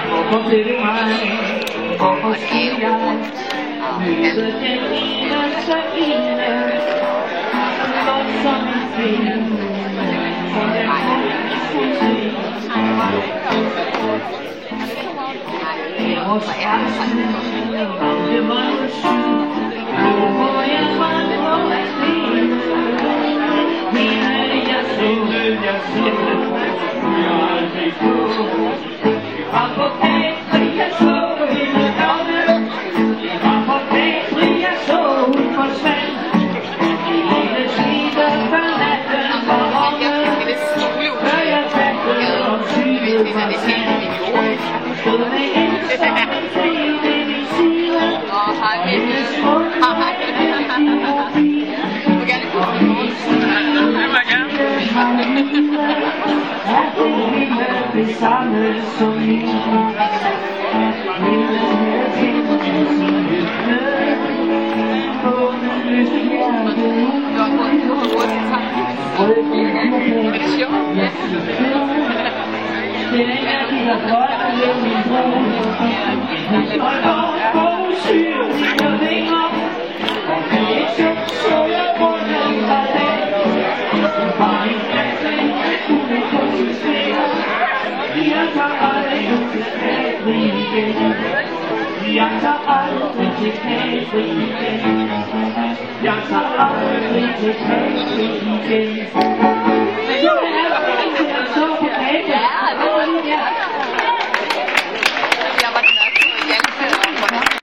Hvorfor blev det mig? Hvorfor skal jeg møde den eneste ene? Blot som en film, for den kunne se. Vores rejsen ramte mig på syd, nu hvor jeg vandrer af sten. Hende jeg så, jeg aldrig så. Og på bagfri jeg så hende gamle, og på bagfri jeg så hun forsvandt. I lille skide for natten var omme, før jeg fattede om synet var sandt. Stod med en som en krig ved min side, hendes mund var en mobil. At det hele det samme som min. Hele her ting med sin hygge, på den lyse hjerte. Det er de der drømmer med min bror. Og når på syr mine vinger, og det så jeg bunden var dag. Bare en glasning, kunne på sin svinger. Jeg tager aldrig til Kagri igen. Jeg tager aldrig til Kagri igen. Jeg tager aldrig til Kagri igen.